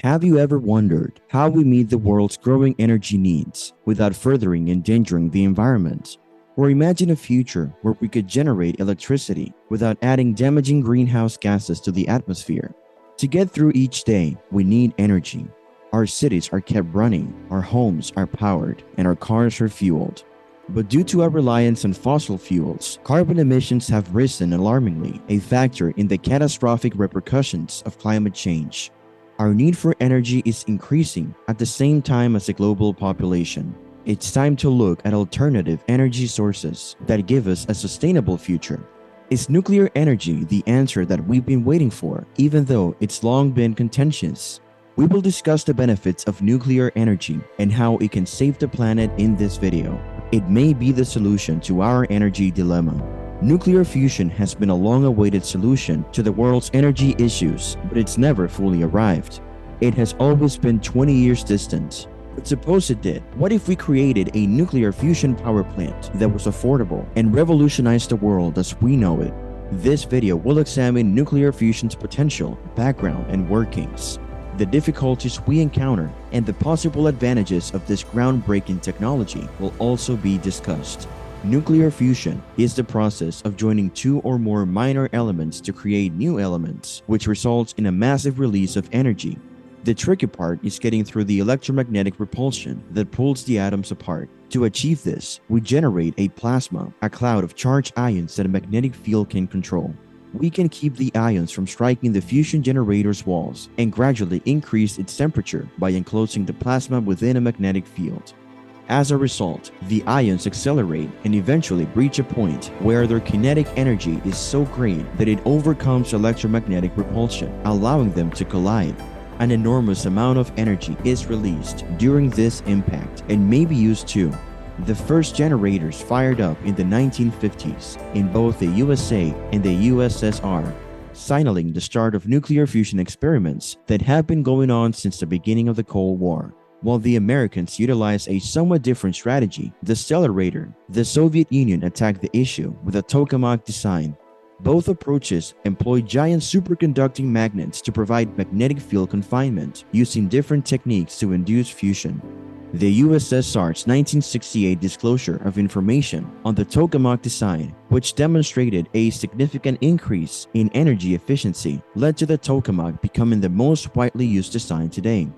Have you ever wondered how we meet the world's growing energy needs without furthering endangering the environment? Or imagine a future where we could generate electricity without adding damaging greenhouse gases to the atmosphere? To get through each day, we need energy. Our cities are kept running, our homes are powered, and our cars are fueled. But due to our reliance on fossil fuels, carbon emissions have risen alarmingly, a factor in the catastrophic repercussions of climate change. Our need for energy is increasing at the same time as the global population. It's time to look at alternative energy sources that give us a sustainable future. Is nuclear energy the answer that we've been waiting for, even though it's long been contentious? We will discuss the benefits of nuclear energy and how it can save the planet in this video. It may be the solution to our energy dilemma. Nuclear fusion has been a long-awaited solution to the world's energy issues, but it's never fully arrived. It has always been 20 years distant. But suppose it did. What if we created a nuclear fusion power plant that was affordable and revolutionized the world as we know it? This video will examine nuclear fusion's potential, background, and workings, the difficulties we encounter, and the possible advantages of this groundbreaking technology will also be discussed. Nuclear fusion is the process of joining two or more minor elements to create new elements, which results in a massive release of energy. The tricky part is getting through the electromagnetic repulsion that pulls the atoms apart. To achieve this, we generate a plasma, a cloud of charged ions that a magnetic field can control. We can keep the ions from striking the fusion generator's walls and gradually increase its temperature by enclosing the plasma within a magnetic field. As a result, the ions accelerate and eventually reach a point where their kinetic energy is so great that it overcomes electromagnetic repulsion, allowing them to collide. An enormous amount of energy is released during this impact and may be used too. The first generators fired up in the 1950s in both the USA and the USSR, signaling the start of nuclear fusion experiments that have been going on since the beginning of the Cold War. While the Americans utilized a somewhat different strategy, the Stellarator, the Soviet Union attacked the issue with a tokamak design. Both approaches employ giant superconducting magnets to provide magnetic field confinement, using different techniques to induce fusion. The USSR's 1968 disclosure of information on the tokamak design, which demonstrated a significant increase in energy efficiency, led to the tokamak becoming the most widely used design today.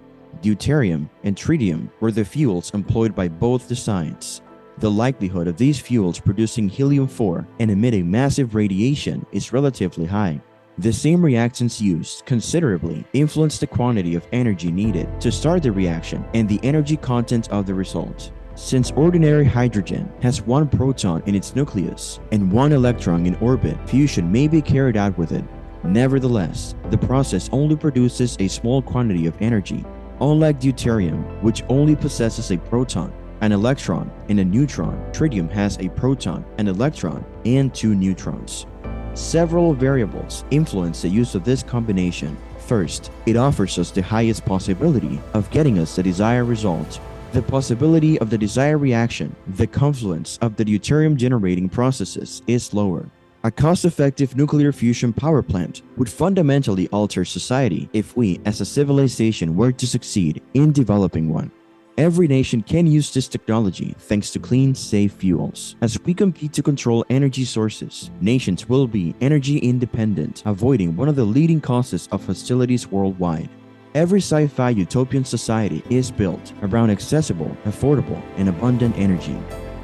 Deuterium and tritium were the fuels employed by both designs. The likelihood of these fuels producing helium-4 and emitting massive radiation is relatively high. The same reactants used considerably influence the quantity of energy needed to start the reaction and the energy content of the result. Since ordinary hydrogen has one proton in its nucleus and one electron in orbit, fusion may be carried out with it. Nevertheless, the process only produces a small quantity of energy. Unlike deuterium, which only possesses a proton, an electron, and a neutron, tritium has a proton, an electron, and two neutrons. Several variables influence the use of this combination. First, it offers us the highest possibility of getting us the desired result. The possibility of the desired reaction, the confluence of the deuterium generating processes, is lower. A cost-effective nuclear fusion power plant would fundamentally alter society if we, as a civilization, were to succeed in developing one. Every nation can use this technology thanks to clean, safe fuels. As we compete to control energy sources, nations will be energy independent, avoiding one of the leading causes of hostilities worldwide. Every sci-fi utopian society is built around accessible, affordable, and abundant energy.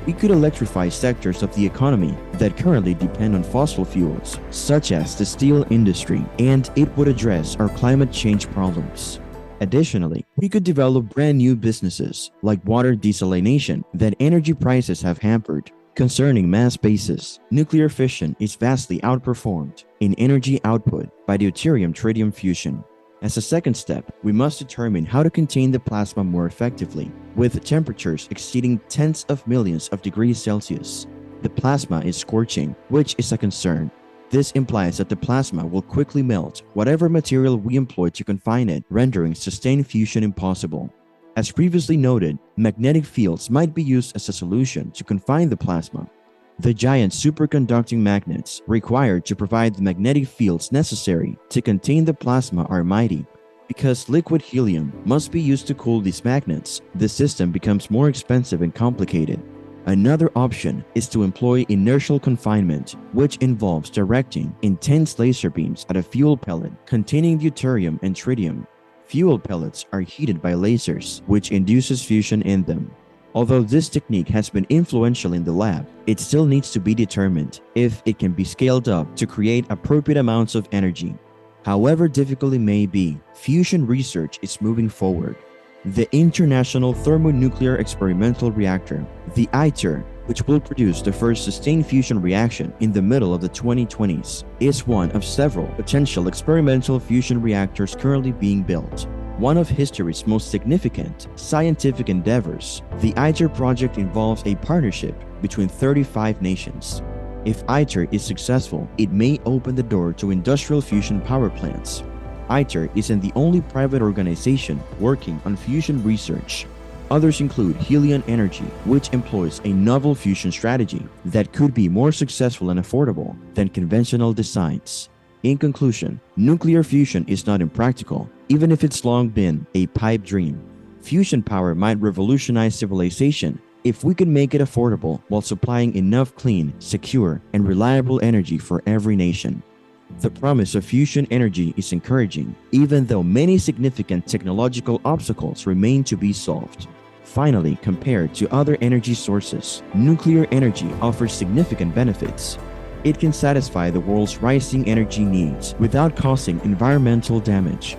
We could electrify sectors of the economy that currently depend on fossil fuels, such as the steel industry, and it would address our climate change problems. Additionally, we could develop brand new businesses like water desalination that energy prices have hampered. Concerning mass basis, nuclear fission is vastly outperformed in energy output by deuterium-tritium fusion. As a second step, we must determine how to contain the plasma more effectively, with temperatures exceeding tens of millions of degrees Celsius. The plasma is scorching, which is a concern. This implies that the plasma will quickly melt whatever material we employ to confine it, rendering sustained fusion impossible. As previously noted, magnetic fields might be used as a solution to confine the plasma. The giant superconducting magnets required to provide the magnetic fields necessary to contain the plasma are mighty. Because liquid helium must be used to cool these magnets, the system becomes more expensive and complicated. Another option is to employ inertial confinement, which involves directing intense laser beams at a fuel pellet containing deuterium and tritium. Fuel pellets are heated by lasers, which induces fusion in them. Although this technique has been influential in the lab, it still needs to be determined if it can be scaled up to create appropriate amounts of energy. However difficult it may be, fusion research is moving forward. The International Thermonuclear Experimental Reactor, the ITER, which will produce the first sustained fusion reaction in the middle of the 2020s, is one of several potential experimental fusion reactors currently being built. One of history's most significant scientific endeavors, the ITER project involves a partnership between 35 nations. If ITER is successful, it may open the door to industrial fusion power plants. ITER isn't the only private organization working on fusion research. Others include Helion Energy, which employs a novel fusion strategy that could be more successful and affordable than conventional designs. In conclusion, nuclear fusion is not impractical, even if it's long been a pipe dream. Fusion power might revolutionize civilization if we can make it affordable while supplying enough clean, secure, and reliable energy for every nation. The promise of fusion energy is encouraging, even though many significant technological obstacles remain to be solved. Finally, compared to other energy sources, nuclear energy offers significant benefits. It can satisfy the world's rising energy needs without causing environmental damage.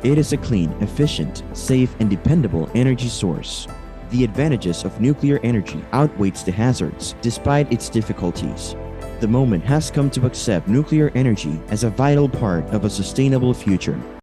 It is a clean, efficient, safe, and dependable energy source. The advantages of nuclear energy outweighs the hazards despite its difficulties. The moment has come to accept nuclear energy as a vital part of a sustainable future.